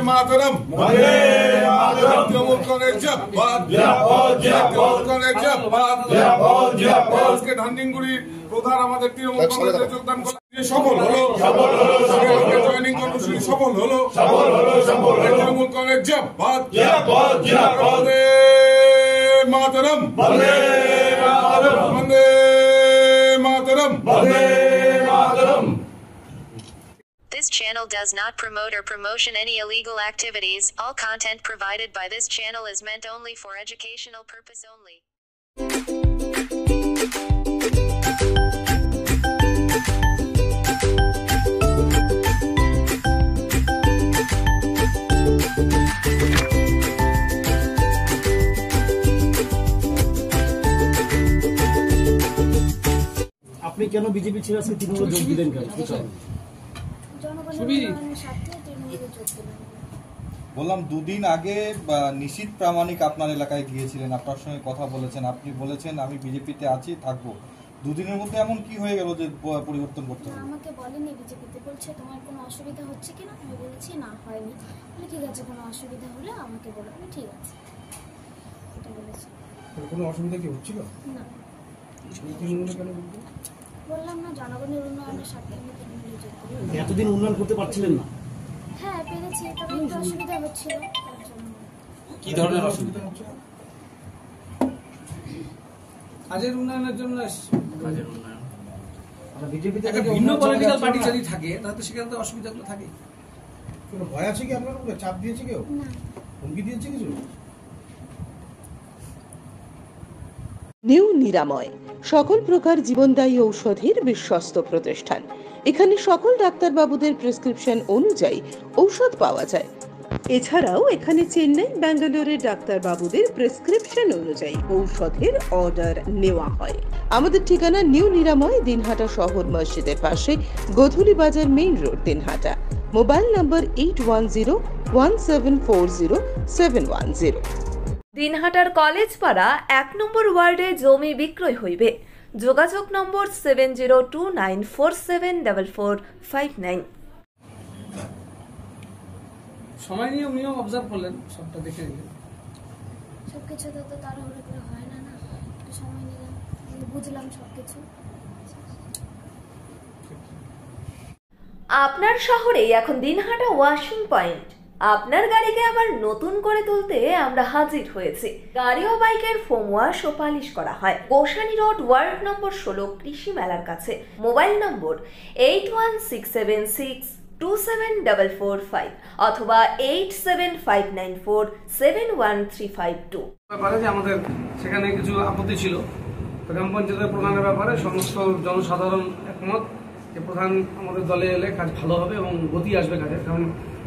मातरम तृणमूल कांग्रेस আজকে ধানসিংগুড়ির প্রধান আমাদের তৃণমূল কংগ্রেসে যোগদান করলেন, সফল হলো জয়েনিং কর্মসূচি সফল হলো তৃণমূল কংগ্রেস জিন্দাবাদ বন্দে মাতরম বন্দে মাতরম বন্দে মাতরম। This channel does not promote or promotion any illegal activities. All content provided by this channel is meant only for educational purpose only. আপনি কেন বিজেপি ছেড়ে আসেন, তৃণমূলে যোগ দিলেন কেন? বললাম দুদিন আগে নিশীথ প্রামাণিক আপনার এলাকায় গিয়েছিলেন, আপনার সঙ্গে কথা বলেছেন, আপনি বলেছেন আমি বিজেপিতে আছি থাকবো। দুদিনের মধ্যে এমন কি হয়ে গেল যে পরিবর্তন করতে হবে? আমাকে বলেনি বিজেপিতে, বলছে তোমার কোনো অসুবিধা হচ্ছে কিনা, আমি বলেছি না হয়নি। বলে ঠিক আছে, কোনো অসুবিধা হলে আমাকে বলো। আমি ঠিক আছে এটা বলেছি। কোনো অসুবিধা কি হচ্ছিল না? কেন বললাম না, জনগণের উন্নয়নের সাথে আমি তৃণমূলে যোগ করি। এতদিন উন্নয়ন করতে পারছিলেন না? হ্যাঁ পেরেছি, তবে একটু অসুবিধা হচ্ছিল তার জন্য। কি ধরনের অসুবিধা হচ্ছিল? কাজের উন্নয়নের জন্য কাজের উন্নয়ন। বিজেপিতে একটা ভিন্ন পলিটিক্যাল পার্টি যদি থাকে তাহলে সেখানে তো অসুবিধাগুলো থাকে। কোনো ভয় আছে কি আপনার উপরে? চাপ দিয়েছে কেউ? না। হুমকি দিয়েছে কিছু? নিউ নিরাময় সকল প্রকার জীবনদায়ী ঔষধের বিশ্বস্ত প্রতিষ্ঠান। এখানে সকল ডাক্তারবাবুদের প্রেসক্রিপশন অনুযায়ী ঔষধ পাওয়া যায়। এছাড়াও এখানে চেন্নাই, ব্যাঙ্গালোরের ডাক্তারবাবুদের প্রেসক্রিপশন অনুযায়ী ঔষধের অর্ডার নেওয়া হয়। আমাদের ঠিকানা নিউ নিরাময়, দিনহাটা শহর মসজিদের পাশে, গোধূলি বাজার, main road, Dinhata. Mobile number 81040710 দিনহাটার কলেজ পাড়া 1 নম্বর ওয়ার্ডে জমি বিক্রয় হইবে। যোগাযোগ নম্বর 7029474459। সময় নিয়ে উনিও অবজার্ভ করলেন, সবটা দেখে নিলেন। সবকিছু তো তাড়াহুড়ো করে হয় না, একটু সময় নিলাম, বুঝলাম সবকিছু। আপনার শহরে এখন দিনহাটা ওয়াশিং পয়েন্ট। আপনার গাড়িকে আবার নতুন করে তুলতে আমরা হাজির হয়েছি। গাড়ি ও বাইকের ফোম ওয়াশ ও পালিশ করা হয়। গোসানি রোড, ওয়ার্ড নম্বর 16, কৃষি মেলার কাছে। মোবাইল নম্বর 8167627445 অথবা 8759471352। ব্যাপারে যে আমাদের সেখানে কিছু আপত্তি ছিল, গ্রাম পঞ্চায়েতের প্রধানের ব্যাপারে সমস্ত জনসাধারণ একমত যে প্রধান আমাদের দলে এলে কাজ ভালো হবে এবং গতি আসবে কাজের। কারণ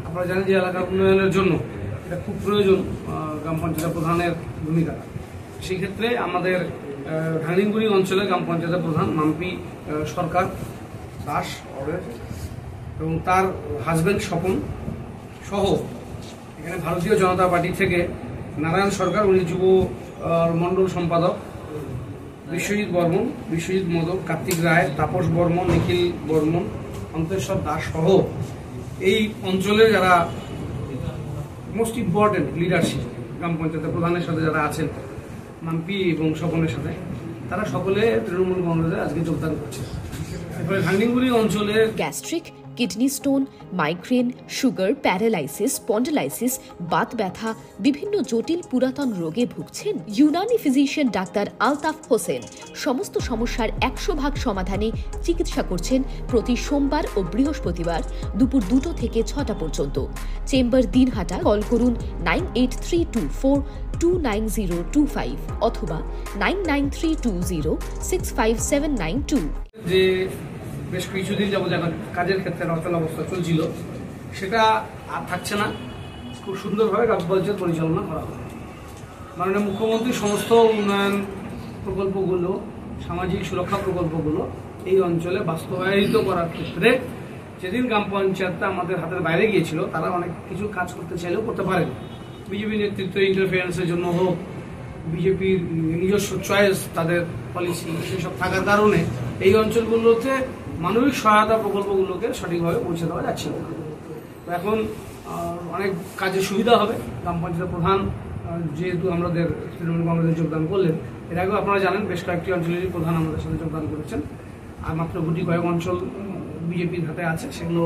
আপনারা জানেন যে এলাকার উন্নয়নের জন্য এটা খুব প্রয়োজন গ্রাম পঞ্চায়েতের প্রধানের ভূমিকা। সেই ক্ষেত্রে আমাদের ধানসিংগুড়ি অঞ্চলে গ্রাম পঞ্চায়েতের প্রধান মাম্পি সরকার দাস এবং তার হাজব্যান্ড স্বপন সহ এখানে ভারতীয় জনতা পার্টি থেকে নারায়ণ সরকার, উনি যুব মণ্ডল সম্পাদক, বিশ্বজিৎ বর্মন, বিশ্বজিৎ মোদক, কার্তিক রায়, তাপস বর্মন, নিখিল বর্মন, অন্তেশ্বর দাস সহ এই অঞ্চলে যারা মোস্ট ইম্পর্টেন্ট লিডারশিপ গ্রাম পঞ্চায়েতের প্রধানের সাথে যারা আছেন, মাম্পি এবং স্বপনের সাথে, তারা সকলে তৃণমূল কংগ্রেসে আজকে যোগদান করছে। এরপরে ধানসিংগুড়ি অঞ্চলে gastric, kidney stone, migraine, sugar, paralysis, spondylosis, Baat ব্যথা, বিভিন্ন জটিল পুরাতন রোগে ভুগছেন? ইউনানি ফিজিশিয়ান ডাক্তার আলতাফ হোসেন সমস্ত সমস্যার 100% সমাধানে চিকিৎসা করছেন প্রতি সোমবার ও বৃহস্পতিবার দুপুর 2টা থেকে 6টা পর্যন্ত। চেম্বার দিনহাটা। কল করুন 9832429025 অথবা 9932065792। যে বেশ কিছুদিন যাবো যারা কাজের ক্ষেত্রে অচল অবস্থা চলছিল সেটা আর থাকছে না। খুব সুন্দরভাবে গ্রাম পঞ্চায়েত পরিচালনা করা হবে। মাননীয় মুখ্যমন্ত্রী সমস্ত উন্নয়ন প্রকল্পগুলো, সামাজিক সুরক্ষা প্রকল্পগুলো এই অঞ্চলে বাস্তবায়িত করার ক্ষেত্রে যেদিন গ্রাম পঞ্চায়েতটা আমাদের হাতের বাইরে গিয়েছিল, তারা অনেক কিছু কাজ করতে চাইলেও করতে পারেন। বিজেপি নেতৃত্ব ইন্টারফারেন্সের জন্য হোক, বিজেপির নিজস্ব চয়েস, তাদের পলিসি সেসব থাকার কারণে এই অঞ্চলগুলোতে মানবিক সহায়তা প্রকল্পগুলোকে সঠিকভাবে পৌঁছে দেওয়া যাচ্ছে না। এখন অনেক কাজে সুবিধা হবে। গ্রাম পঞ্চায়েতের প্রধান যেহেতু আমাদের তৃণমূল কংগ্রেসে যোগদান করলেন, এর আগেও আপনারা জানেন বেশ কয়েকটি অঞ্চলেরই প্রধান আমাদের সাথে যোগদান করেছেন, আর মাত্র গুটি কয়েক অঞ্চল বিজেপির হাতে আছে, সেগুলো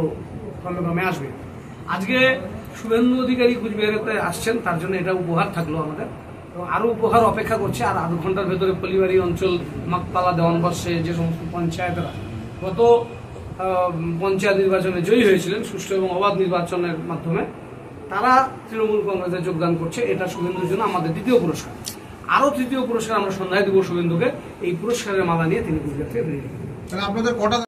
ক্রমে আসবে। আজকে শুভেন্দু অধিকারী কুচবিহারেতে আসছেন, তার জন্য এটা উপহার থাকলো আমাদের, এবং আরও উপহার অপেক্ষা করছে। আর আধ ঘন্টার ভেতরে পলিবাড়ি অঞ্চল, মাকপালা, দেওয়ানবর্ষে যে সমস্ত পঞ্চায়েতরা গত পঞ্চায়েত নির্বাচনে জয়ী হয়েছিলেন সুষ্ঠু এবং অবাধ নির্বাচনের মাধ্যমে, তারা তৃণমূল কংগ্রেসে যোগদান করছে। এটা শুভেন্দুর জন্য আমাদের দ্বিতীয় পুরস্কার। আরও তৃতীয় পুরস্কার আমরা সন্ধ্যায় দেব শুভেন্দুকে। এই পুরস্কারের মালা নিয়ে তিনি কুচবিহার থেকে বেরিয়ে যাবেন। আপনাদের কটা